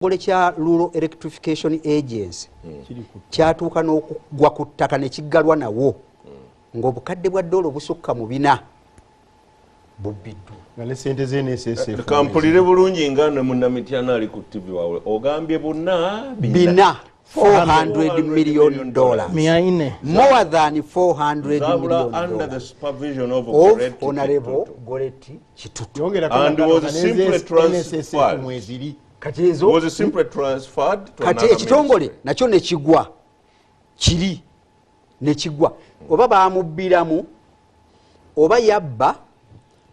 Ekitongole kya Rural Electrification Agency kyatuuka n'okugwa ku ttaka ne kiggalwa nawo ng'obukadde bwa ddoola obusukka mu 4 bubbiddwa. Nga ne ssente z'NSSF kampulire bulungi nga ne munnamityana ali ku TV wawe ogambye bonna $400 million. More than $400 million. Under the supervision of Honorable Goretti Kitutu. And was simply transferred. Was simply transferred to another ekitongole nakyo ne kigwa kiri ne kigwa oba baamubbiramu oba yabba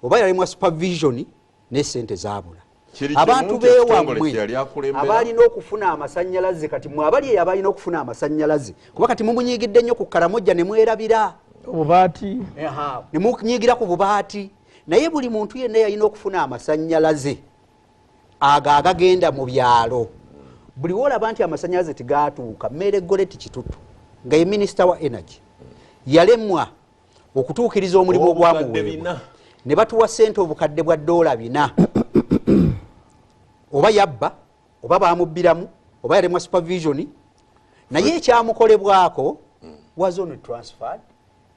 oba yalimwa supervision ne sente zaabula. Abantu beewamwe abalina okufuna amasannyalaze kati mwe abali abalina okufuna amasannyalaze kuba kati mumunyiigidde nnyo ku Karamojja ne mwerabira obubaati ne munyiigira ku bubaati naye buli muntu yenna yalina okufuna amasannyalaze agagenda mu byalo. Buli wolaba nti amasannyalaze tegaatuuka Mmere Goretti Kitutu nga ye minisita wa energy yalemwa okutuukiriza omulimu ogwamuweebwa ne batuwa ssente obukadde bwa $4 oba yabba oba baamubbiramu oba yalemwa supervision naye ekyamukolebwako was on transferred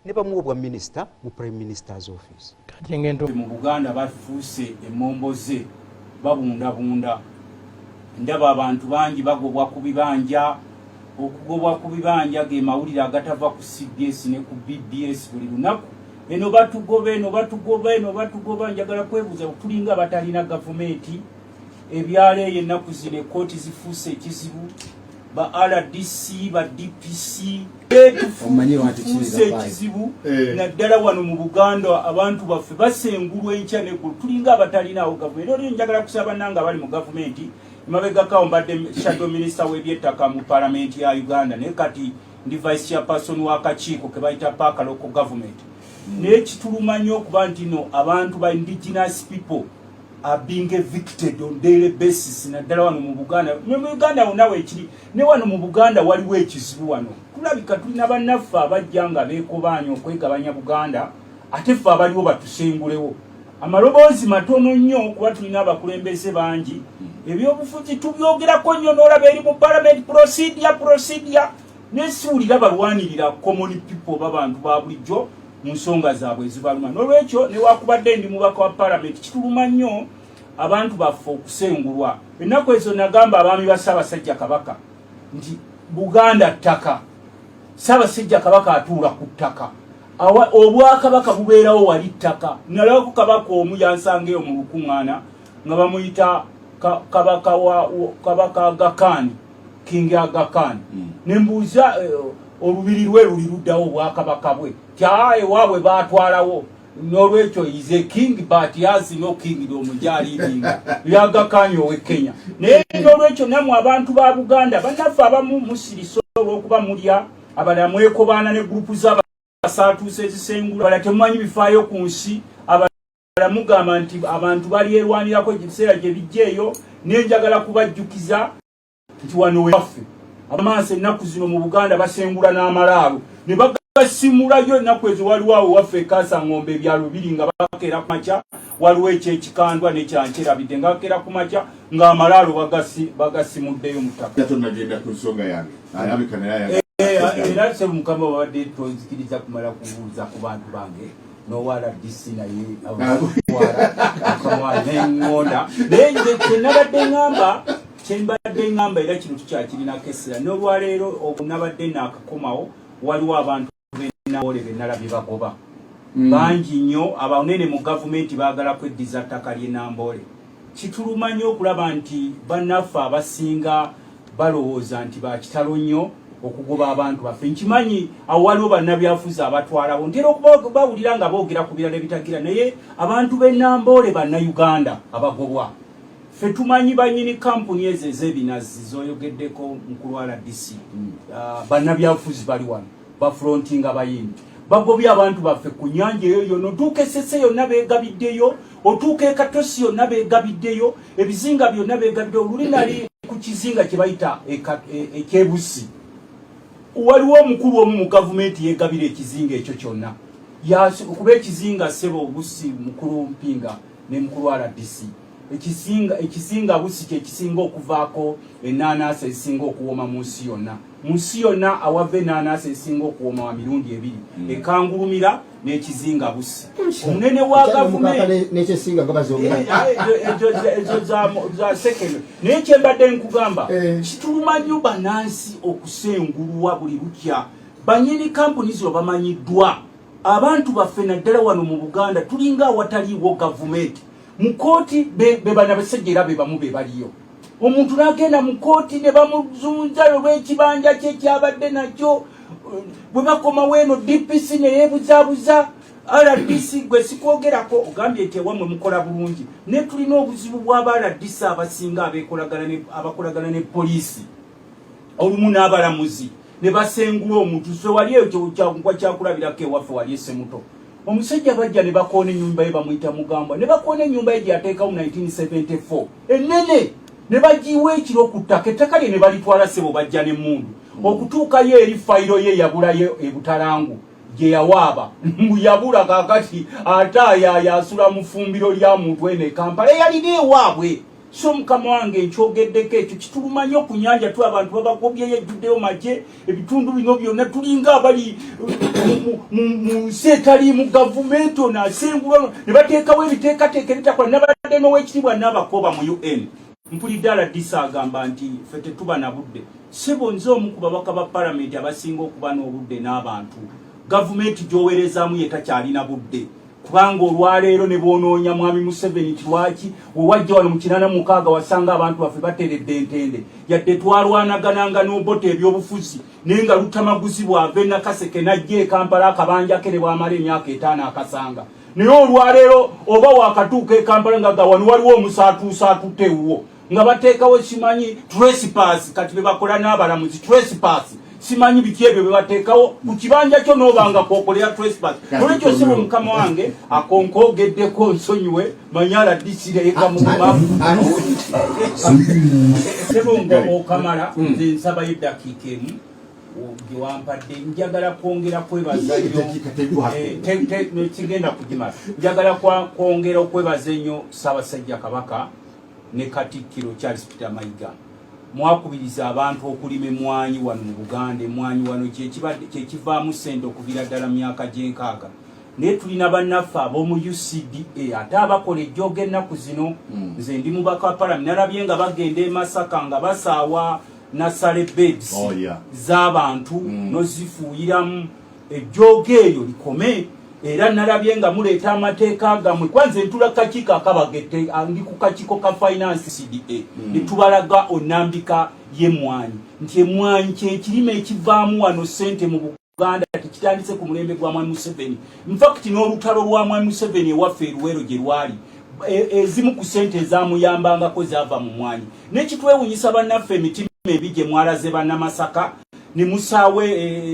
ne bamuwa obwa minisita mu prime minister's office. Mu Buganda bafuuse emmomboze babundabunda ndaba abantu bangi bagobwa ku bibanja okugobwa ku bibanja ge mawulire agatava ku CBS ne ku BBS buli lunaku eno batugoba njagala kwebuuza tulinga batalina gavumenti ebyalo ennaku zino ekkooti zifuuse ekizibu ba RDC ba DPC tufuuse ekizibu naddala wano mu Buganda abantu baffe basengulwa enkya neggulu tulinga abatalinawo gavumenti. Olwo njagala kusaba nanga bali mu gavumenti mabegakawo mbadde shadow minister w'ebyettaka mu parliament ya Uganda ne kati ndi vice chairperson w'akakiiko ke bayita Park Local Government n'ekituluma nnyo okuba nti no abantu ba indigenous people are being evicted on daily basis naddala wano mu Buganda. Mu Uganda wonna weekiri ne wano mu Buganda waliwo ekizibu wano tulabika tulina bannaffe abajja nga beekobaanya okwegabanya Buganda ate ffe abaliwo batusengulewo amaloboozi matono nnyo kuba tulina abakulembeze bangi ebyobufuzi tubyogerako nnyo n'olaba eri mu parliament procedure n'esiwulira balwanirira common people b'abantu ba bulijjo mu nsonga zaabwe ezibaluma. N'olwekyo newakubadde ndi mubaka wa parliament kituluma nnyo abantu baffe okusengulwa. Ennaku ezo nagamba abaami ba Ssaabasajja Kabaka nti Buganda ttaka Ssaabasajja Kabaka atuula ku ttaka obwakabaka bubeerawo wali ttaka. Nalabako kabaka omu yansangeyo mu lukuŋŋaana nga bamuyita kabaka Agakani King Agakani nembuuza olubiri lwe luli luddawo obwakabaka bwe kyaye waabwe baatwalawo n'olwekyo is a king but has no kingdom gyaliringa byagakanye owe Kenya. Naye n'olwekyo nammwe abantu ba Buganda bannaffe abamu musiriso olw'okuba mulya abalala mwekobaana ne gurupu z'abasaatuuse ezisengula abalala temumanyi bifaayo ku nsi abalala mugamba nti abantu balyerwanirako ekiseera gye bijja eyo nenjagala kubajjukiza nti wano weffe amaaso ennaku zino mu Buganda basengula n'amalaalo ne bagasimulayo ennaku ezo waliwo awo waffe Kaasa Ng'ombe ebyalo biri nga bakeera ku makya waliwo ekyekikandwa n'ekyankyerabidde nga bakeera ku makya ng'amalaalo bagasimuddeyo mu ttaka. Era se Mukama babadde tozikiriza kumala kubuuza ku bantu bange nowala DC naye akamwana naye nze kyembadde ngamba era kino tukyakirinako essira n'olwaleero okunabadde naakakomawo waliwo abantu benawole benalabye bagoba bangi nnyo abanene mu gavumenti baagala kweddiza ttaka ly'e Namboole. Kituluma nnyo okulaba nti bannaffe abasinga balowooza nti bakitalo nnyo okugoba abantu baffe. Nkimanyi awo waliwo bannabyafuzi abatwalawo ntera okubawulira nga boogera ku birala ebitagira naye abantu b'e Namboole bannayuganda abagobwa ffe tumanyi bannyini kampuni ezo ez'ebinazi zoyogeddeko mukulu wa RDC bannabyafuzi bali wano bafrontinga bayimbi bagobye abantu baffe ku nnyanja eyo yonna otuuka Esese yonna beegabiddeyo otuuka Katosi yonna beegabiddeyo ebizinga byonna beegabiddeyo. Luli nali ku kizinga kye bayita ekyebusi waliwo omukulu omu mu gavumenti yeegabira ekizinga ekyo kyonna kuba ekizinga ssebo obusi mukulu Mpinga ne mukulu wa RDC ekisinga busi kye kisinga okuvaako ennaanaasi esinga okuwooma mu nsi yonna awava ennaanaasi esinga okuwooma wa mirundi ebiri ekangulumira n'ekizinga busi omunene wa gavumenti ezo za sekendo naye kyembadde nkugamba kituluma nnyo bannansi okusengulwa buli lutya banyini kampuni zino bamanyiddwa abantu baffe naddala wano mu Buganda tulinga awataliiwo gavumenti mu kooti be bana basajja era be bamu be baliyo omuntu n'agenda mu kooti ne bamuzunza olw'ekibanja kye kyabadde nakyo bwe bakoma weeno DPC ne yeebuzaabuza RDC gwe sikwogerako ogambye nti ewamwe mukola bulungi ne tulina obuzibu bw'aba RDC abasinga abakolagana ne poliisi olumu n'abalamuzi ne basengula omuntu so wali ekyo kyakulabirako ewaffe wali Semuto omusajja bajja ne bakoona ennyumba ye bamuyita Mugambwa ne bakoona ennyumba ye gyateekawo 1974 ennene ne bagiwa ekiro ku ttaka ettaka lye ne balitwala sebo bajja n'emmundu okutuukayo eri fayiro ye yabulayo ebutalangu gye yawaaba yabula kakati ate yasula mu ffumbiro lya muntu eno e Kampala eyalina ewaabwe so mukama wange nkyogeddeko ekyo kituluma nnyo ku nnyanja tu abantu babagobyeyo ejjuddeyo magye ebitundu bino byonna tulinga abali mu nsi etali mu gavumenti ono asengulwa ne bateekawo ebiteekateeka ebitakola nabadde n'owekitibwa n'abakoba mu UN mpulidde RDC agamba nti ffe tetuba na budde sebo nze omu ku babaka ba palamenti abasinga okuba n'obudde n'abantu gavumenti gy'oweerezaamu ye takyalina budde kubanga olwaleero ne boonoonya mwami Museveni nti lwaki wewajja wano mu 86 wasanga abantu baffe bateredde entende yadde twalwanagananga n'obota ebyobufuzi naye nga Luttamaguzi bw'ava e Nakaseke n'ajja e Kampala akabanja ke ne bw'amala emyaka 5 akasanga naye olwaleero oba wakatuuka e Kampala nga wano waliwo omusaatuusa atutte ewuwo nga bateekawo simanyi trespass kati be bakola n'abalamuzi trespass simanyi biki ebyo bye bateekawo ku kibanja kyo n'obanga kwokolera trespass olwekyo sebo mukama wange akonkogeddeko nsonyiwe manyala disireyeka mumafu sebo nga okamala nze nsabayo eddakiika emu gyewampadde njagala kwongera kwebaza kigenda kugimala njagala kwongera okwebaza ennyo Ssaabasajja Kabaka ne Katikkiro Charles Peter Mayiga mwakubiriza abantu okulima emmwanyi wano mu Buganda emmwanyi wano kyekivaamu ssente okuviira ddala myaka gy'enkaaga naye tulina bannaffe ab'omu UCDA ate abakola ejjooga ennaku zino nze ndi mubaka wa palamenti nalabye nga bagenda e Masaka nga basaawa nasale beds z'abantu nozifuuyiramu ejjooga eyo likome era nalabye nga muleeta amateeka gammwe kwanze ntula kakiiko akabagette ndi ku kakiiko ka finance CDA netubalaga onnambika y'emmwanyi nti emmwanyi kyekirime ekivaamu wano ssente mu Buganda tekitandise ku mulembe gwa mwami Museveni infact n'olutalo lwa mwami Museveni ewaffe eruwero gye lwali ezimu ku ssente ezamuyambangako zaava mu mmwanyi nekitwewunyisa bannaffe emitima ebi gye mwalaze bannamasaka ne musaawe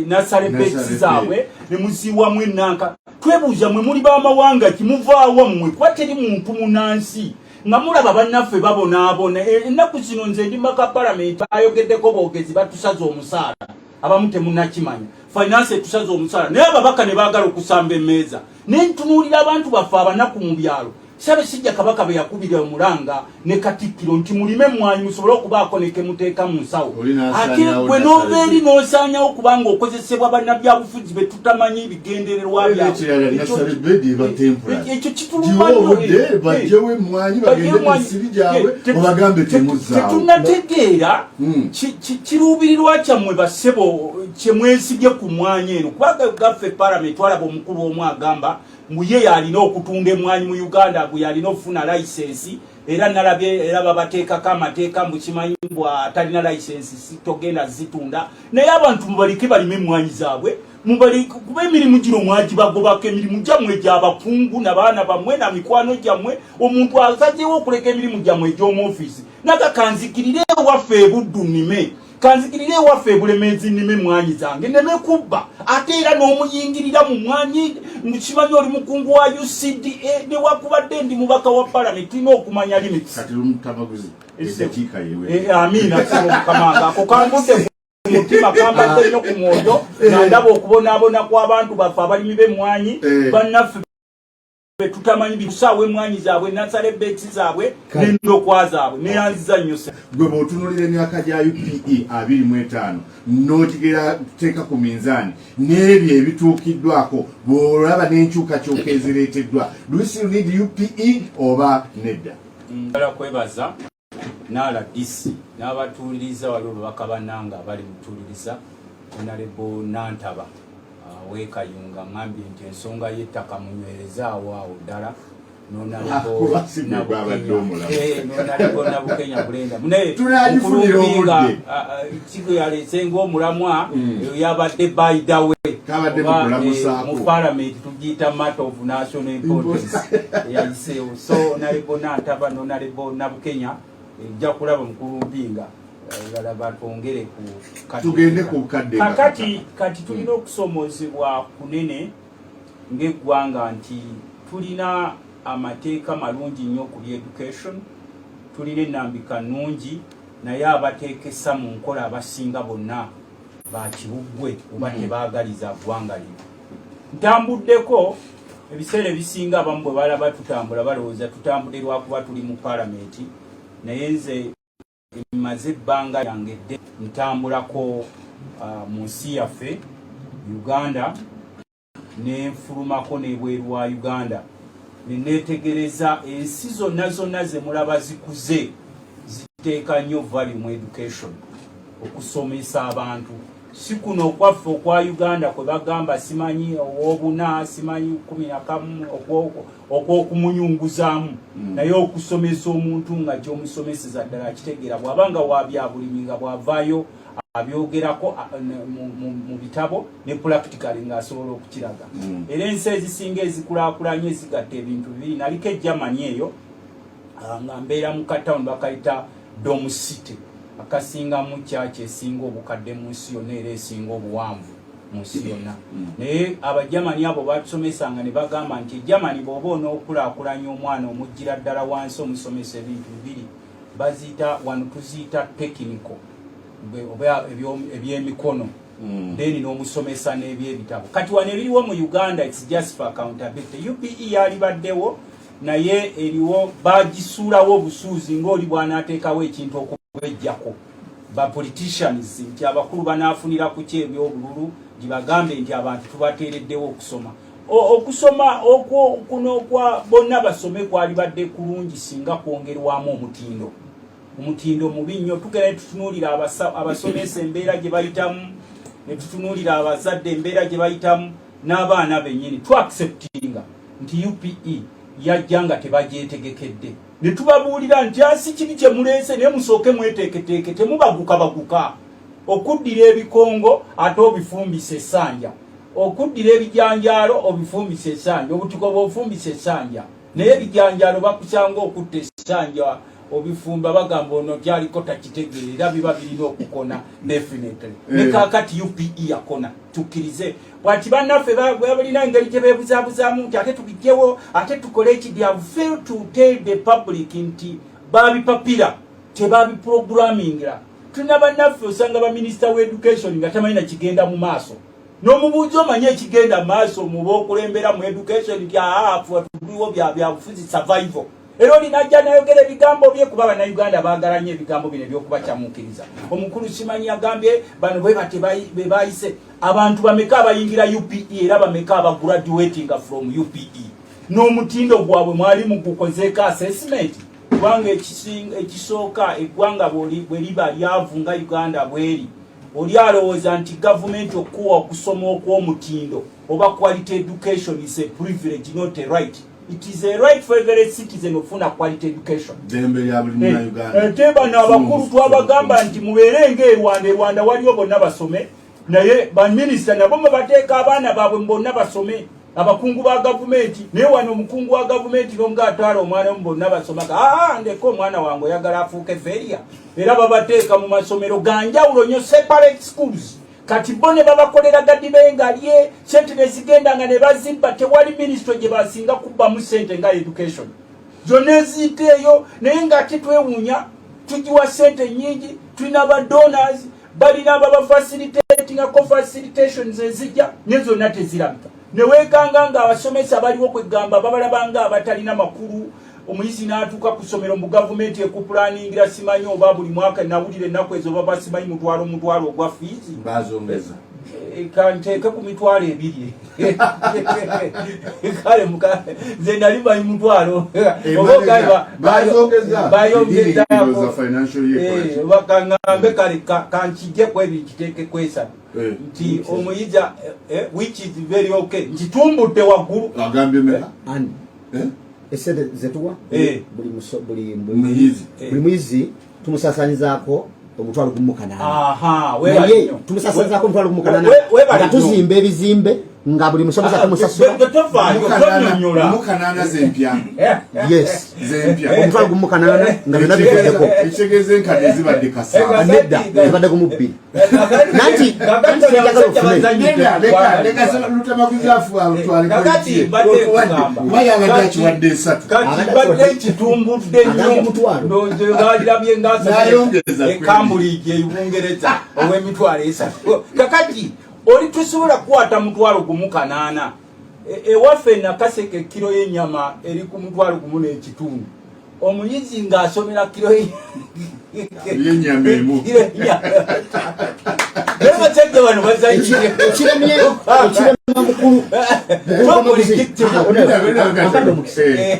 nasale besi zaabwe ne muziwamu ennanka twebuuza mwe muli b'amawanga kimuvaawa mmwe kuba teri muntu munansi nga mulaba bannaffe babonaabona ennaku zino nze ndi maka palamenti ayogeddeko boogezi batusaze omusaala abamu temunnakimanya finance etusaze omusaala naye ababaka ne baagala okusamba emmeeza naye ntunuulira abantu baffe abanaku mu byalo Ssaabasajja Kabaka bwe yakubira omulanga ne Katikkiro nti mulime emmwanyi musobole okubaako ne kemuteeka mu nsawo ate gwe n'obeeri n'osaanyawo kubanga okozesebwa bannabyabufuzi be tutamanyi ebigendererwa byabwe kituluma tetunategeera kiruubirirwa kyammwe bassebo kye mwesibye ku mmwanyi eno kubanga gaffe palamenti twalaba omukulu omu agamba muye yalina okutunda emmwanyi mu Uganda gwe yalina okufuna license era nalabye era babateekako amateeka mukimanyi mbwa atalina license togenda zitunda naye abantu mubalike balime emmwanyi zaabwe kuba emirimu gino mwagibagobako emirimu gyammwe egyabakungu n'abaana bammwe na mikwano gyammwe omuntu asazeewo okuleka emirimu gyammwe egy'omu ofiisi naga kanzikirire ewaffe ebuddu nnime kanzikirire ewaffe ebulemeezi nnime emmwanyi zange nneme kubba ate era n'omuyingirira mu mmwanyi mukimanyi oli mukungu wa UCDA newakubadde ndi mubaka wa palamenti tulina okumanya limits amiina sebo mukamanga ako kambudde mutima kambadde nnyo ku mwoyo nandaba okubonaabona kw'abantu baffe abalimi b'emmwanyi bannaffe tutamanyi bisawe mwanyi zaabwe nasale beti zaabwe n'endokwa zaabwe neyanziza nnyo gwe bw'otunuulira emyaka gya UPE 25 n'okigera tuteeka ku minzaani n'ebyo ebituukiddwako bw'olaba n'enkyukakyuka ezireeteddwa do you still need UPE oba nedda? Njagala kwebaza NRDC n'abatuuliriza waliwo babaka bannanga bali mutuuliriza Honorable Nantaba Wekayunga ngambye nti ensonga y'ettaka munywerezaawo awo ddala Nabukenya Bulenda kigo yalese ng'omulamwa yabadde by the way mu parliament tugiyita matter of national importance yayiseewo so Nalebo Nantaba Nalebo Nabukenya ejja kulaba mukulu mpinga batwongere kati tulina okusomozebwa kunene ng'eggwanga nti tulina amateeka malungi nnyo ku education, tulina ennambika nnungi naye abateekesa mu nkola abasinga bonna bakibuggwe oba tebaagaliza ggwanga lino. Ntambuddeko ebiseera ebisinga abamu bwe balaba tutambula balowooza tutambudde lwakuba tuli mu palamenti, naye nze maze ebbanga lyange dde ntambulako mu nsi yaffe Uganda n'enfulumako n'ebweru wa Uganda neneetegereza ensi zonna ze mulaba zikuze ziteeka nnyo value mu education, okusomesa abantu. Si kuno okwaffe okwa Uganda kwe bagamba simanyi ow'obuna simanyi 11 okw'okumunyunguzaamu naye okusomesa omuntu nga gy'omusomeseza ddala akitegeera bw'abanga wabyabulimi nga bw'avaayo abyogerako mu bitabo ne practically ng'asobola okukiraga. Era ensi ezisinga ezikulaakulanye zigatta ebintu bibiri. Naliko Germany eyo nga mbeera mu katown bakayita Dome City akasinga mu church esinga obukadde mu nsi yonna era esinga obuwanvu mu nsi yonna. Naye Abajamani abo batusomesanga ne bagamba nti Germany bw'oba onookulaakulanya omwana omuggira ddala wansi omusomesa ebintu bibiri baziyita wano tuziyita technical oba ebyemikono then n'omusomesa n'ebyebitabo. Kati wano ebiriwo mu Uganda it's just for accountability. UPE yalibaddewo naye eriwo bagisuulawo obusuuzi ng'oli bw'anaateekawo ekintu okubejjako ba politicians nti abakulu banaafunira ku ki ebyobululu gibagambe nti abantu tubateereddewo okusoma. Okusoma kuno kwa bonna basome kwalibadde kulungi singa kwongerwamu omutindo. Omutindo mubi nnyo. Tugenda tutunuulira abasomesa embeera gye bayitamu ne tutunuulira abazadde embeera gye bayitamu n'abaana bennyini twaacceptinga nti UPE yajja nga tebagyetegekedde ne tubabuulira nti asi kiri kye muleese naye musooke mweteeketeeke temubagukabaguka okuddira ebikongo ate obifumbisa essanja, okuddira ebijanjaalo obifumbisa essanja, obutiko bw'ofumbisa essanja naye ebijanjaalo bakusanga okutta essanja obifumba bagamba ono kyaliko takitegeera biba birina okukona definitely. Ne kaakati UPE yakona tukkirize bwati bannaffe balina engeri gye beebuzaabuzamu nti ate tubijjewo ate tukole eki. They have failed to tell the public nti babipapira tebabiprogrammingira. Tulina bannaffe osanga baminisita w'education nga tamanyi na kigenda mu maaso n'omubuuzi omanye ekigenda mu maaso muba okulembera mu education nti tuliwo byabufuzi survival. Era olinajja nayogera ebigambo bye kuba bannayuganda baagala nnyo ebigambo bino ebyokubakyamuukiriza. Omukulu Simanyi agambye bano bwe bate be baayise abantu bameka abayingira UPE era bameka abagraduatinga from UPE n'omutindo gwabwe mwali mu kukozeeko assessment. Kubanga ekisooka eggwanga bwe liba lyavu nga Uganda bweri oli alowooza nti gavumenti okuwa okusoma okw'omutindo oba quality education is a privilege not a right. It is a right for every citizen ofuna quality education. Dembe lya buli munna Uganda. Teba na abakulu twabagamba nti mubeere ng'Erwanda waliwo bonna basome naye baminister nabo bateeka abaana baabwe bonna basome. Abakungu ba gavumenti naye wano omukungu wa gavumenti n'omuga atwala omwana mu bonna basomaka ndeko omwana wange oyagala afuuke feria era babateeka mu masomero ganjawulo nnyo separate schools. Kati bone babakolera gadi bengalye sente nezigenda nga ne bazimba tewali ministry gye basinga kubba mu sente nga education zonna eziyiteeyo naye nga tetwewuunya tugiwa sente nyingi. Tulina ba donors balina ababafacilitating ako facilitations ezijja ne zonna tezirabika. ne wekanga nga abasomesa baliwo kwegamba babalabanga abatalina makulu omuyizi n'atuuka ku ssomero mu gavumenti ekupulaningira simanyi oba buli mwaka nawulira ennaku ezo baba simanyi mutwalo ogwa fiizi bazongeza kanteeke ku mitwalo 2 kale nze nali manyi mutwalo bakaŋŋambe kale kankijjeku ebyo kiteekeko esatu nti omuyizi which is very okay nkitumbudde waggulu esente zetuwa buli muyizi tumusasanyizaako omutwalo gumu kanaana tumusasanyizako omutwalo gumu kanaana nga tuzimba ebizimbe nga buli musomesa tumusasula mukanaana zempya omutwalo gumu kanaana nga byonna bituddeko ekitegeeza enkadde zibadde kasaaga nedda zibadde gumu 2 nanti Luttamaguzi afubayanga kiwadde 3 kakibadde ekitumbudde nnyo ngalirabye ngaaekambuligi ebungereza ow'emitwalo 3 kakati oli tusobola kukwata mutwalo gumu kanaana ewaffe nakaseke kiro y'ennyama eri ku mutwalo gumu n'ekitundu omuyizi ng'asomera kiro y'ennyama emu nebasajja bano bazanyire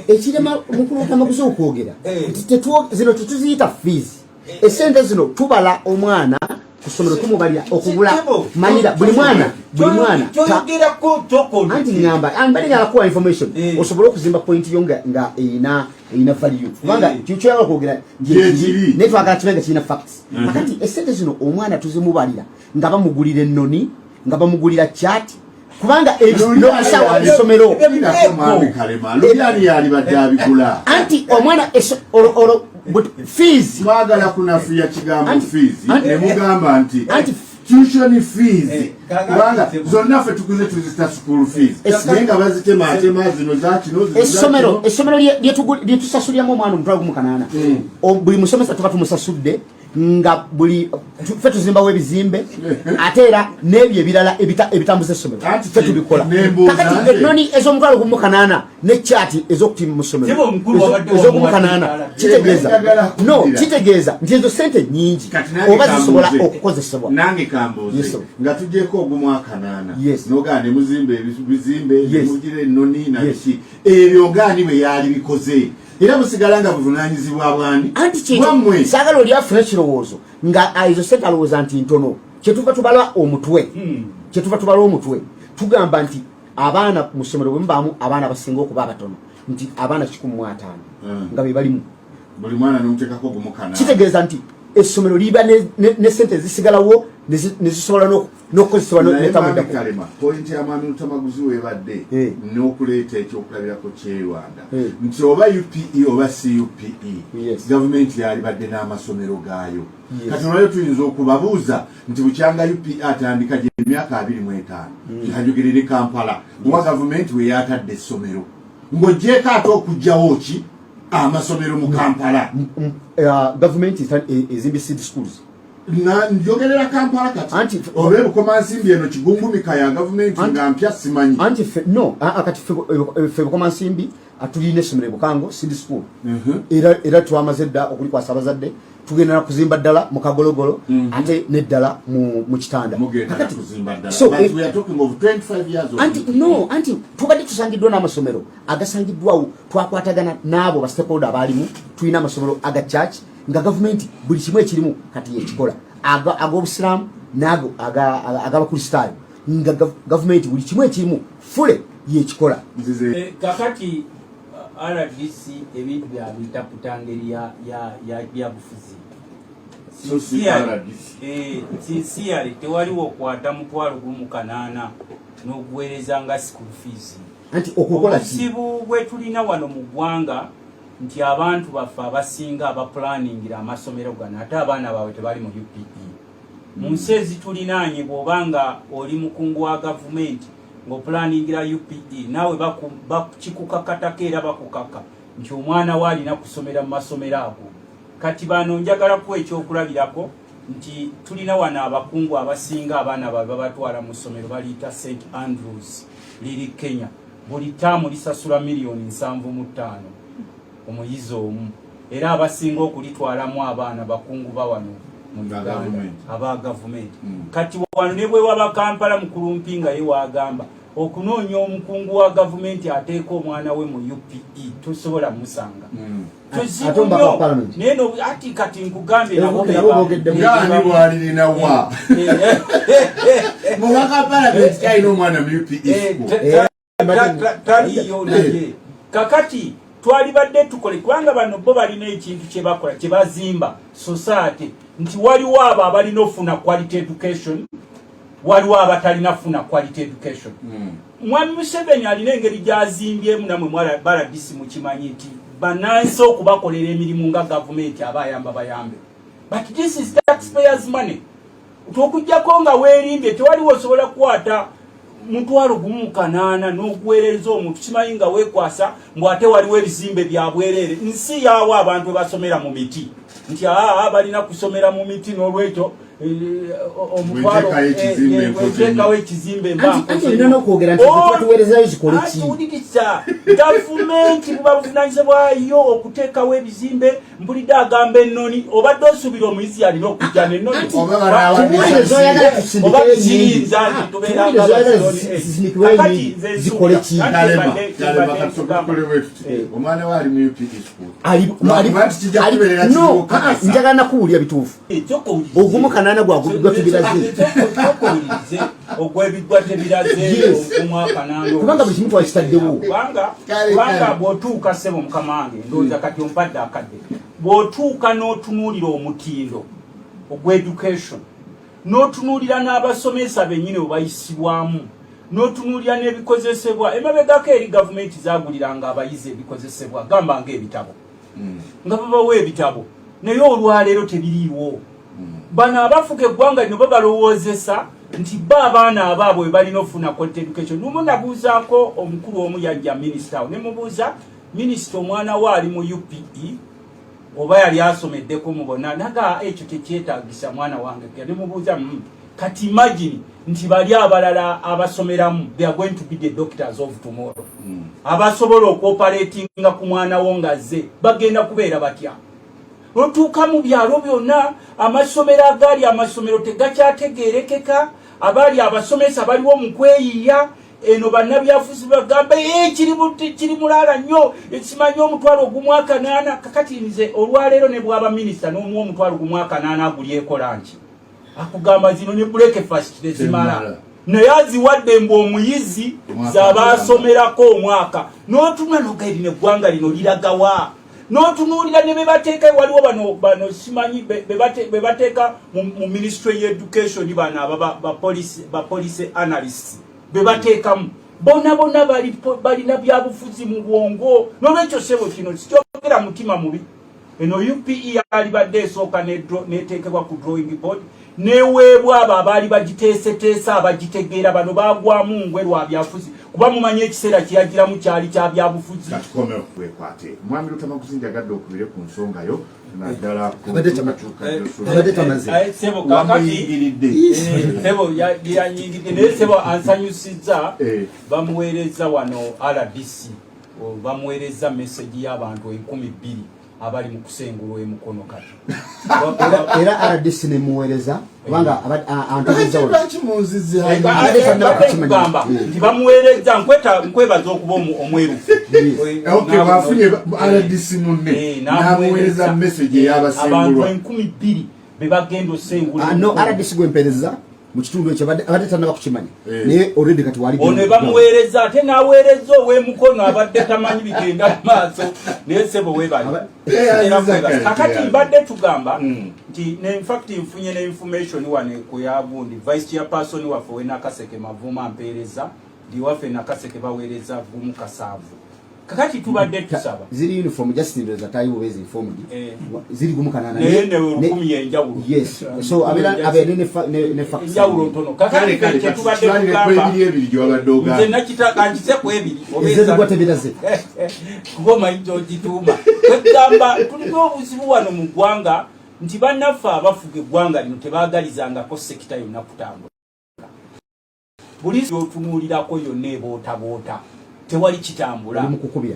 ekirema mukulu Luttamaguzi okwogera zino tetuziyita fees esente zino tubala omwana kusomero tumubalira okugula manyira buli mwana anti ngamba ambali ngalakuwa information osobola okuzimba point yo nga ina value kubanga kyukyala okwogera netwagala kibenga kirina facts akati esente zino omwana tuzimubalira nga bamugulira ennoni nga bamugulira chat kubanga nokusawa isomero anti omwana but fees mwagala kunafuya kigambo fees ne mugamba nti tuition fees kubanga zonna ffe tukuze tuzita school fees nenga bazitema zino zakino essomero lyetusasuliramu omwana omutwalo gumu kanaana buli musomesa tuba tumusasudde nga buli ffe tuzimbawo ebizimbe ate era n'ebyo ebirala ebitambuza essomero ffe tubikola kakati ennoni ez'omutwalo gumu kanaana ne kyati ez'okutima mu ssomero ez'ogumu kanaana kitegeeza nti ezo sente nyingi oba zisobola okukozesebwa nange kambuuze nga tugyeko ogumu akanaana nogaa ne muzimba ebizimbe nemugira ennoni nabiki ebyo ngaani bwe yaali bikoze era musigala nga buvunanyizibwa bwani anti saagala oli afuna ekirowoozo nga ezo sente alowooza nti ntono kyetuva tubala omutwe tugamba nti abaana mu ssomero bwe mubaamu abaana basinga okuba abatono nti abaana 150 nga be balimu buli mwana nomuteekako gumu kanaana kitegeeza nti essomero liba ne sente zisigalawo nezisobola n'okukozesebwa netamuddakalema pointi ya mwami Luttamaguzi webadde n'okuleeta ekyokulabirako kyerwanda nti oba UPE oba CUPE gavumenti yalibadde n'amasomero gaayo kati olwayo tuyinza okubabuuza nti bukyanga UPE atandika gye emyaka 25 ajogerere Kampala oba gavumenti we yatadde essomero ng'ogyeko ate okugjawo ki amasomero mu Kampala gavumenti ezimbye seed schools njogerera Kampala kati obe bukomansimbi eno kigungumika ya gavumenti nga mpya simanyi anti kati ffe bukomansimbi atulina essomero Bukango seed school era twamaze dda okulikwasa abazadde tugenda kuzimba ddala mu Kagologolo ate neddala mu Kitanda anti tubadde tusangiddwa n'amasomero agasangiddwawo twakwatagana n'abo ba stakeholder abaalimu tulina amasomero aga church nga gavumenti buli kimu ekirimu kati yekikola ag'obusiraamu n'ago ag'abakristaayo nga gavumenti buli kimu ekirimu fule yekikola kakati RDC ebintu byabiyita kutangeri ya bufuzi sincere tewaliwo okwata mutwalo gumu kanaana n'oguweereza nga school fees obusibu bwe tulina wano mu ggwanga nti abantu baffe abasinga abaplaningira amasomero gano ate abaana baabwe tebali mu UPE mu nsi ezitulinaanye bw'obanga oli mukungu wa gavumenti ng'opulaningira UPE naawe bakikukakatako era bakukaka nti omwana we alina kusomera mu masomero ago kati bano njagala kuwa ekyokulabirako nti tulina wano abakungu abasinga abaana babatwala mu ssomero baliyita St Andrews liri Kenya buli taamu lisasula $7.5 omuyizi omu era abasinga okulitwalamu abaana bakungu bawano mu Uganda aba gavumenti kati wano ne bwe waba Kampala mu kulumpinga ye wagamba okunoonya omukungu wa gavumenti ateeka omwana we mu UPE tosobola musanga tuzibunyo neno ati kati nkugambye nabo ngani walirina wa mu Kampala kyalina omwana mu UPE taliyo naye kakati twalibadde tukole kubanga bano bo balina ekintu kye bakola kye bazimba society nti waliwo abo abalina ofuna quality education waliwo abatalina funa quality education Mwami Museveni alina engeri gyazimbyemu namwe baradisi mukimanyi nti banansi okubakolera emirimu nga gavumenti abayamba bayambe but this is taxpayers money tokujjako nga weerimbye tewaliwo osobola kukwata $1,800 n'okuweereza omuntu kimanyi nga weekwasa mbwate waliwo ebizimbe bya bwereere nsi yaawo abantu basomera mu miti nti balina kusomera mu miti n'olwekyo omutwalo weteekawo ekizimbe mbantuwuliriza gavumenti buba buvunanyizibwa bwayo okuteekawo ebizimbe mpulidde agamba ennoni obadde osuubira omuyizi alina okujja n'ennoni oba kiyinza nti tubeeranga omwana we ali mu UPE school njagala nakuwulira bituufu ogumu kanana gwagubidwa tebiraze ogwebidwa tebiraze omwaka nano kubanga buli kimu twakitaddewo kubanga bw'otuuka ssebo mukamange ndowooza kati ompadde akadde bw'otuuka n'otunuulira omutindo ogw'education n'otunuulira n'abasomesa bennyini bwe bayisibwamu n'otunuulira n'ebikozesebwa emabegako eri gavumenti zaaguliranga abayizi ebikozesebwa gamba ng'ebitabo nga babawo ebitabo naye olwaleero tebiriiwo bano abafuga eggwanga lino babalowoozesa nti abaana abaabwe balina ofuna quality education numu nabuuzaako omukulu omu yajja minisita awo ne mubuuza minisita omwana we ali mu UPE oba yali asomeddeko mubona naga ekyo tekyetaagisa mwana wange ne mubuuza kati imagine nti bali abalala abasomeramu they are going to be the doctors of tomorrow abasobola okuoperatinga ku mwana wo ngazze bagenda kubeera batya otuuka mu byalo byonna amasomero agaali amasomero tegakyategeerekeka abaali abasomesa baliwo mu kweyiya eno bannabyafuzi bagamba kiri mulaala nnyo ekimanyi $1,800 kakati nze olwaleero ne bwaba minisita n'omuwa $1,800 agulyekola nki akugamba zino ne breakfast tezimala naye aziwadde mbu omuyizi z'abaasomerako omwaka n'otunula n'ogairina eggwanga lino liragawa n'otunuulira ne bebateeka waliwo bano simanyi bebateeka mu ministry y'education bano bapolice analysts bebateekamu bonna balina byabufuzi mu bwongo n'olwekyo sebo kino sikyogera mutima mubi eno UPE yalibadde esooka neteekebwa ku drawing board neweebwa abo abaali bagiteeseteesa abagitegeera bano bagwamu ngwe lwa byafuzi kuba mumanyi ekiseera kyeyagiramu kyali kya byabufuzi katukomera okwekwate mwami Luttamaguzi njagadde okubire ku nsonga yo naddala sebo kakati sebo yanyingidde naye sebo ansanyusizza bamuweereza wano RDC bamuweereza message y'abantu 2,000 abali mu kusengulwa emukono kati era RDC ne muweereza kubanga antuliza gamba nti bamuweereza nkwebaza okuba omwerufu bafunye RDC munne namuweereza message ey'abasengulwa abantu 2,000 bebagenda osengulwa no RDC gwempereza mu kitundu ekyo abadde tannaba kukimanyi naye already kati wali one bamuweereza ate n'aweereza ow'emukono abadde tamanyi bigenda mu maaso naye sebo weebali kakati mbadde tugamba nti infact nfunye ne information wane ku yagundi vice chairperson waffe we Nakaseke Mavuma mpeereza ndi waffe Nakaseke baweereza gumu kasaavu kakati tubadde tusaba ziri uniform just in the time was informed ziri gumu kanana ne olukumi yenjawulo yes so abela ne fax njawulo ntono kakati kye tubadde kugamba nze nakitaka nkise ku ebiri obeza gwa tebiraze ngoma ijo gituma kugamba tuliko obuzibu wano mu ggwanga nti bannaffe abafuga eggwanga lino tebaagalizangako sekita yonna kutambula. Buli otunuulirako yonna ebootaboota tewali kitambula.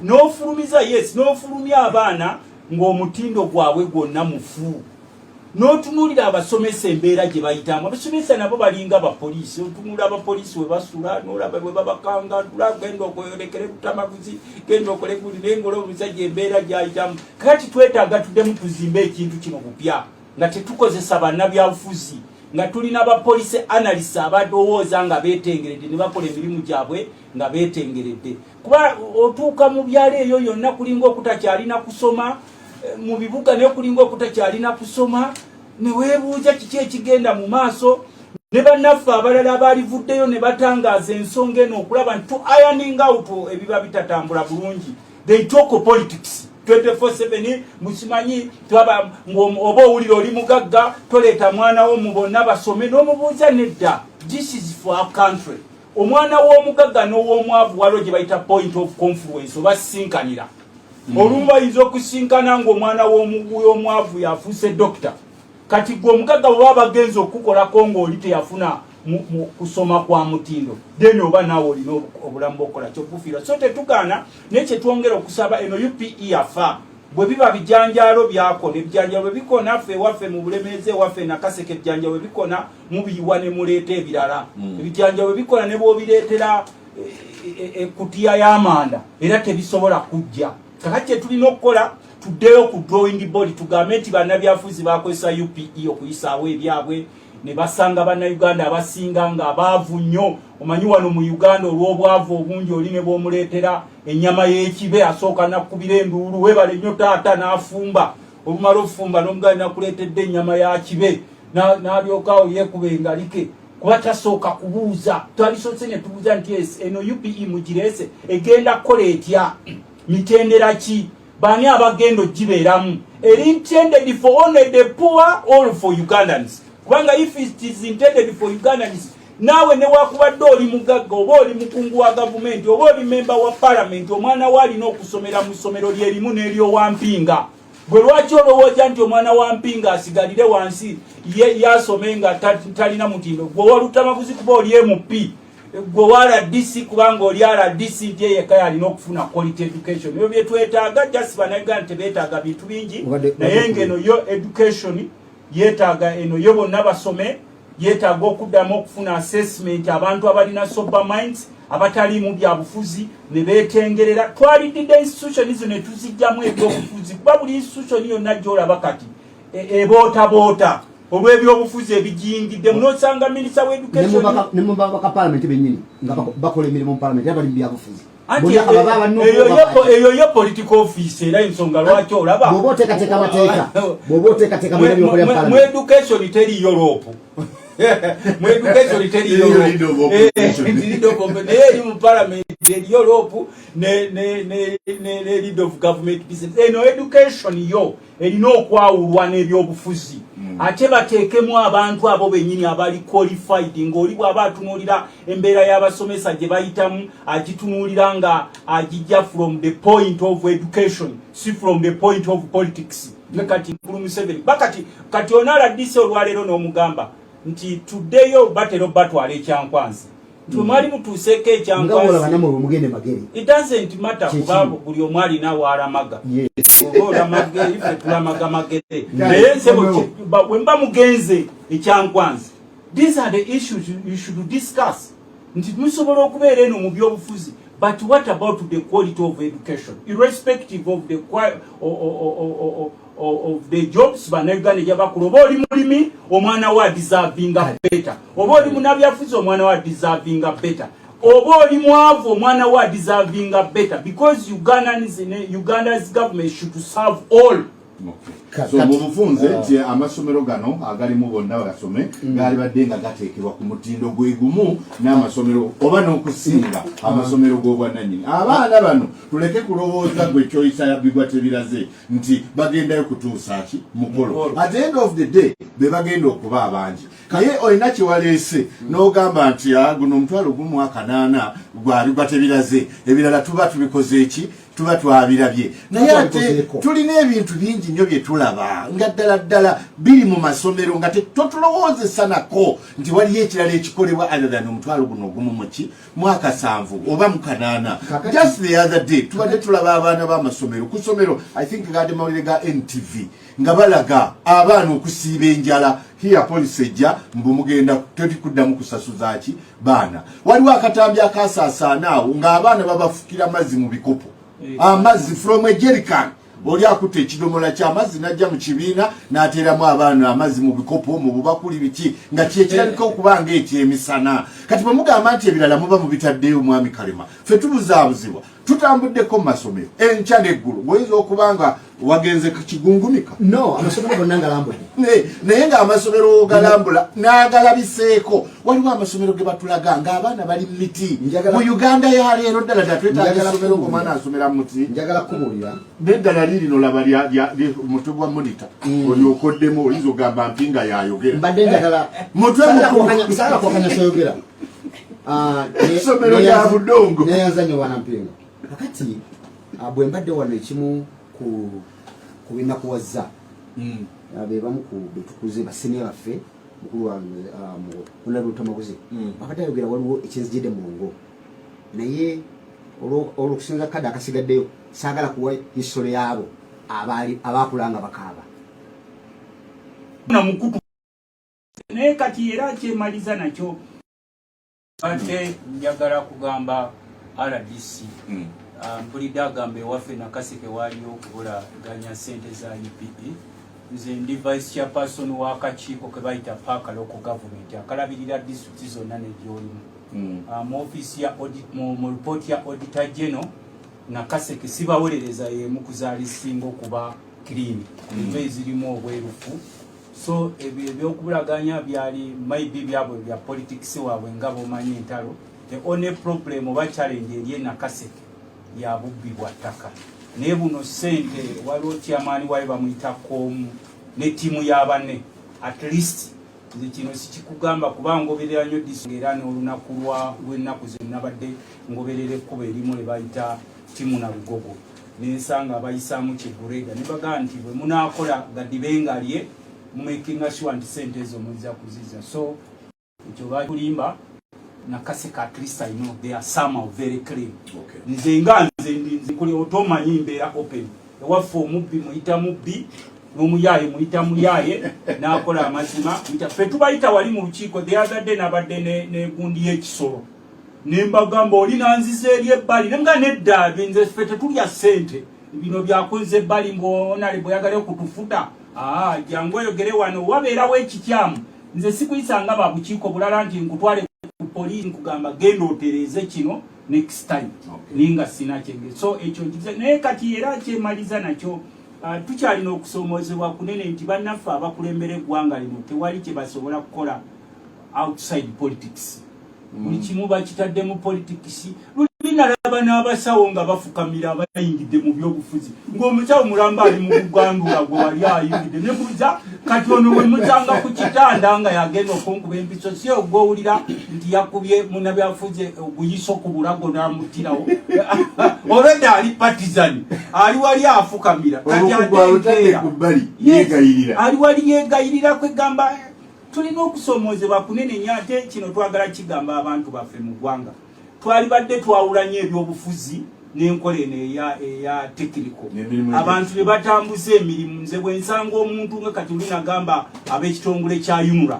N'ofulumiza n'ofulumya abaana ng'omutindo gwabwe gwonna mufu. N'otunuulira abasomesa embeera gye bayitamu. Abasomesa nabo balinga abapoliisi. Otunuulira abapoliisi we basula n'olaba bwe babakangandula, genda okwolekera Luttamaguzi, genda okolekuli ng'ola omusajja embeera gy'ayitamu. Kati twetaaga tuddemu tuzimbe ekintu kino bupya nga tetukozesa bannabyabufuzi, nga tulina abapoliisi analysts abadowooza nga beetengeredde ne bakola emirimu gyabwe nga beetengeredde. Kuba otuuka mu byalo eyo yonna kulinga okutakyalina kusoma, mu bibuga ne kulinga okutakyalina kusoma, ne weebuuza kiki ekigenda mu maaso. Ne bannaffe abalala abalivuddeyo ne batangaaza ensonga eno okulaba nti tu ironing out ebiba bitatambula bulungi. They talk politics 24/7. Musimanyi twaba oba owulira oli mugagga toleeta mwana wo mu bonna basome n'omubuuza nedda. This is for our country. Omwana w'omugagga n'ow'omwavu waliwo gye bayita point of confluence oba sinkanira. Olumu ayinza okusinkana ng'omwana w'omwavu yafuuse dokita. Kati gwe omugagga bwe baba bagenza okukolako ng'oli teyafuna mu kusoma kwa mutindo, then oba naawe olina obulamu bw'okukola ky'okufiira. So tetugaana naye kye twongera okusaba eno UPE yafa. Bwe biba bijanjaalo byakona, ebijanjaalo bwe bikona ffe ewaffe mu Bulemeezi ewaffe Nakaseke, ebijanjaalo bwe bikona mubiyiwa ne muleeta ebirala. Ebijanjaalo bwe bikona ne bw'obireetera ekutiya y'amanda era tebisobola kujja. Kakati kye tulina okukola tuddeyo ku drawing board tugambe nti bannabyafuzi bakozesa UPE okuyisaawo ebyabwe ne basanga bannayuganda abasinga nga abaavu nnyo. Omanyi wano mu Uganda olw'obwavu obungi oli ne bw'omuleetera ennyama y'ekibe asooka nakkubira enduulu, weebale nnyo taata n'afumba. Olumala ofumba n'omuganda nakuleetedde ennyama ya kibe n'alyokaawo yeekuba engalike kuba tasooka kubuuza. Twalisoose ne tubuuza nti eno UPE mugireese egenda kukola etya, mitendera ki, baani abagenda ogibeeramu, eri intended for only the poor or for Ugandans. Kubanga if it is intended for Ugandans, naawe ne wakubadde oli mugagga oba oli mukungu wa gavumenti oba oli memba wa parliament, omwana we alina okusomera mu ssomero lyerimu n'eryowampinga. Gwe lwaki olowooza nti omwana wa mpinga asigalire wansi yasome nga talina mutindo? Gwe wa Luttamaguzi kuba oli MP, gwe wa RDC kubanga oli RDC nti yekka alina okufuna quality education. Ebyo bye twetaaga, just bannayuganda tebeetaaga bintu bingi, naye ng'eno yo education yeetaaga eno yo bonna basome, yeetaaga okuddamu okufuna assessment abantu abalina sober minds abatali mu byabufuzi ne beetengerera. Twalidde institution izo ne tuzijjamu ebyobufuzi kuba buli institution yonna gy'olaba kati ebootaboota olw'ebyobufuzi ebijingidde. Munosanga minisita w'education ne mu babaka parliament bennyini nga bakola emirimu mu parliament abali mu byabufuzi. Eyo yo political office era ensonga lwaki olaba bw'oba oteekateeka amateeka bw'oba oteekateeka mu ebyokola bya parliament. Mu education teri Europe. Mu education teri Europe. Naye eri mu parliament eri Europe ne lead of government business. Eno education yo erina okwawulwa n'ebyobufuzi. Ate bateekemu abantu abo bennyini abali qualified, ng'oli bw'aba atunuulira embeera y'abasomesa gye bayitamu agitunuulira nga agijja from the point of education, si from the point of politics. Ne kati Nkulu Museveni kati onaala ddise olwaleero n'omugamba nti tuddeyo batero batwala ekyankwanzi. Tumali mutuuseeko ekyankwanzi. It doesn't matter kuba buli omu alina w'alamaga. Olamaga ife tulamaga magere. Naye nsebo bwe mba mugenze ekyankwanzi. These are the issues you should discuss. Nti musobola okubeera eno mu byobufuzi. But what about the quality of education? Irrespective of the of the jobs bannayuganda gye bakola. Oba oli mulimi omwana wa deservinga better. Oba oli munabyafuzi omwana wa deservinga better. Oba oli mwavu omwana wa deservinga better. Because Uganda's government should serve all. So mu bufunze nti amasomero gano agalimu bonna basome gaali badde nga gateekebwa ku mutindo gwe gumu n'amasomero oba n'okusinga amasomero g'obwannannyini. Abaana bano tuleke kulowooza gwe kyoyisa yabbibwa tebiraze nti bagendayo kutuusa ki mukolo. At the end of the day be bagenda okuba abangi. Kaye olina kyewaleese n'ogamba nti guno omutwalo gumu 8 gwali gwatebiraze ebirala tuba tubikoze eki tuba twabirabye naye ate tulina ebintu bingi nnyo bye tulaba nga ddala biri mu masomero nga totulowoozesa nako nti waliyo ekirala ekikolebwa other than omutwalo guno ogumu muki mwaka 7 oba mu 8 just the other day tubadde tulaba abaana b'amasomero ku ssomero I think gadde mawulire ga NTV nga balaga abaana okusiiba enjala hiya police ejja mbumugenda tetikuddamu kusasuzaaki baana waliwo akatambi akasaasaanaawo ng'abaana babafukira amazzi mu bikopo amazzi from a jerrycan oli akutte ekidomola ky'amazzi n'ajja mu kibiina n'ateeramu abaana amazzi mu bikopo mu bubakuli biki nga kyekirabika okuba ng'ekyemisana kati bwe mugamba nti ebirala muba mubitaddeyo mwami Kalema ffe tubuzaabuzibwa tutambuddeko mu masomero enkya n'eggulu bw'oyinza okuba nga wagenze kigungumika no amasomero gonna ngalambudde naye ng'amasomero galambula n'agalabiseeko waliwo amasomero ge batulaga ng'abaana bali mu miti mu Uganda ya leero ddala twetaaga amasomero ng'omwana asomera mu muti njagala kubuulira n'eddala lirino laba mutwe gwa monita olyokoddemu oyinza ogamba mpinga yayogera mbadde njagala mutwe musala kwakanya soyogera essomero lya budongo neyanza nnyo wana mpinga kakati bwe mbadde wano ekimu ku binakuwazza be bamu ku betukuze basenior baffe mukulu wa Luttamaguzi akati ayogera waliwo ekyenzijjedde mulongo naye olwokusinza kadde akasigaddeyo saagala kuwa hisole yaabo abakulanga bakaaba mukutu naye kati era kyemaliza nakyo ate njagala kugamba RDC mpulidde agamba ewaffe nakaseke waliyo okubulaganya ssente za UPE nze ndi vice chairperson w'akakiiko ke bayita Paaka Local Government akalabirira disitulikiti zonna n'egyolimu mu ofiisi ya mu ripooti ya auditor general nakaseke sibawolereza yemu kuzaalisinga okuba clean enva ezirimu obwerufu so ebyo ebyokubulaganya byali maybe byabwe bya politics waabwe nga bomanyi entalo the only problem oba challenge eri nakaseke ya bubbi bwa ttaka naye buno ssente waliwo kyamaani waali bamuyitako ne ttiimu y'abanne at least nze kino sikikugamba kuba ngoberera nnyo era n'olunaku lw'ennaku zonna badde ngoberera ekkubo erimu le bayita ttiimu na lugogo nensanga abayisaamu kyegurega ne bagamba nti bwe munaakola gadibengalye mumakinga sure nti ssente ezo muzza kuziza so ekyo bakulimba nakaseka at least I know they are somehow very clean nze nga nze kuli otomanyi mbeera open ewaffe omubbi muyita mubbi n'omuyaye muyita muyaye n'akola amazima ffe tubayita wali mu lukiiko the other day nabadde n'egundi y'ekisolo nembagamba oli nanziza eri ebbali nemuga nedda nze ffe tetulya ssente bino byakoze ebbali mbonale bweyagala okutufuta jangu oyogere wano wabeerawo ekikyamu nze sikuyisanga babukiiko bulala nti nkutwale ku poliisi nkugamba genda otereeze kino next time ninga sina kyenge so ekyo nkize naye kati era kyemaliza nakyo tukyalina okusomoozebwa kunene nti bannaffe abakulembera eggwanga lino tewali kye basobola kukola outside politics buli kimu bakitadde mu politics nalaba n'abasawo nga bafukamira abayingidde mu byobufuzi ng'omusawo mulamba ali mu kugandula gwe wali ayingidde nebuuza kati ono we muzanga ku kitanda nga yagenda okunkuba empiso si ogwowulira nti yakubye munnabyafuzi oguyiso ku bulago n'amuttirawo olwedda ali partizan ali wali afukamira ali wali yeegayirira kwegamba tulina okusomoozebwa kunene nnyo ate kino twagala kigamba abantu baffe mu ggwanga twali badde twawulanye ebyobufuzi n'enkola eno eya tekiniko abantu be batambuza emirimu nze bwe nsanga omuntu nga kati olinagamba ab'ekitongole kya yunura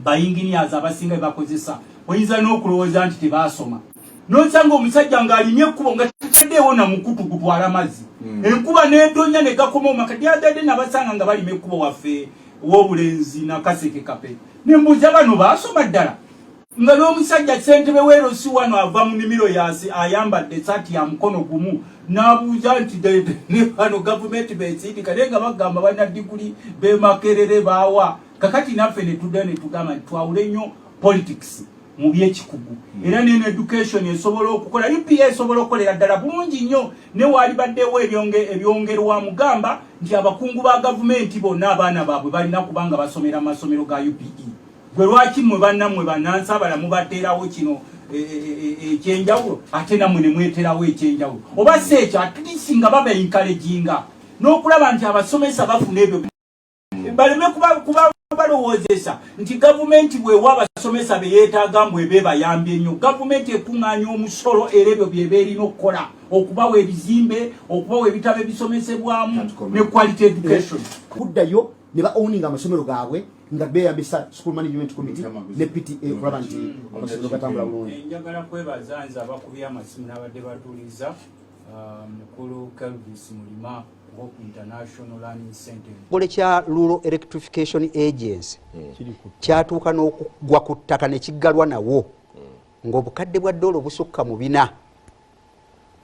bayinginiyazi abasinga bebakozesa oyinza n'okulowooza nti tebaasoma nosanga omusajja ng'alimye ekkubo nga taddeewo na mukutu gutwala amazzi enkuba n'edonya ne gakoma omakati adadde nabasanga nga balima ekkubo waffe w'obulenzi nakaseke kape nembuuza bano baasoma ddala nga n'omusajja ssentebe w'erosi wano ava mu nimiro yasi ayambadde esaati ya mukono gumu n'abuuza nti ne bano gavumenti beesindika naye nga bagamba balina diguli bemakerere baawa kakati naffe ne tudda ne tugamba nti twawule nnyo politics mu byekikugu era neno education esobola okukola UPA esobola okukolera ddala bulungi nnyo ne waali baddewo ebyongerwa mugamba nti abakungu ba gavumenti bonna abaana baabwe balina kubanga basomera amasomero ga UPE gwe lwaki mwe bannammwe bannansi abalamu bateerawo kino ekyenjawulo ate namwe ne mweterawo ekyenjawulo oba si ekyo atulisi nga baba encouraginga n'okulaba nti abasomesa bafuna ebyo baleme kuba balowoozesa nti gavumenti bwewa abasomesa be yeetaaga mbwe ebe bayambye nnyo gavumenti ekuŋŋaanya omusolo era ebyo byeba erina okukola okubawa ebizimbe okubawa ebitabo ebisomesebwamu ne quality education kuddayo ne ba owninga amasomero gaabwe nga beeyambisa school management committee ne PTA okulaba nti amasomero gatambula bulungi. Njagala kwebaza nze abakubye amasimu n'abadde batuuliza mukulu Kelvis Mulima Hope International Learning Center. Ekitongole kya Rural Electrification Agency kyatuuka n'okugwa ku ttaka ne kiggalwa nawo ng'obukadde bwa ddoola obusukka mu 4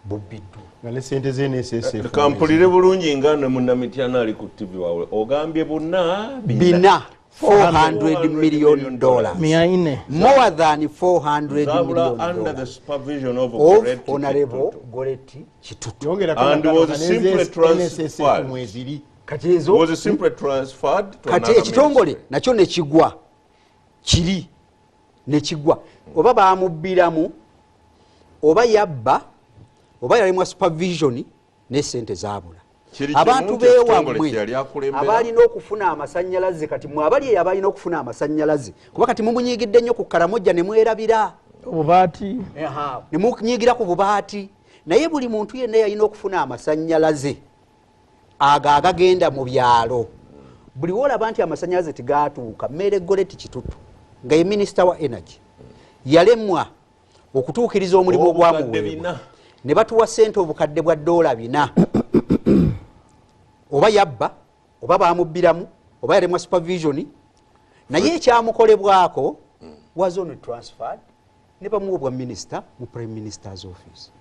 bubbiddwa. nga ne sente z'NSSF kampulire bulungi nga ne munnamityana ali ku TV wawe ogambye bina $400 million. More than $400 million. Under the supervision of Honorable Goretti Kitutu. And was simply transferred. Was simply transferred to another ekitongole nakyo ne kigwa kiri ne kigwa oba baamubbiramu oba yabba oba yalimwa supervision ne sente zaabula. Abantu beewamwe abalina okufuna amasannyalaze kati mwe abali abalina okufuna amasannyalaze kuba kati mumunyiigidde nnyo ku Karamoja ne mwerabira obubaati ne munyiigira ku bubaati naye buli muntu yenna yalina okufuna amasannyalaze agagenda mu byalo buli wolaba nti amasannyalaze tegaatuuka Mmere Goretti Kitutu nga ye minisita wa energy yalemwa okutuukiriza omulimu ogwamuweebwa ne batuwa ssente obukadde bwa $400 oba yabba oba baamubbiramu oba yalemwa supervision naye ekyamukolebwako was on transferred ne bamuwa obwa minister mu prime minister's office.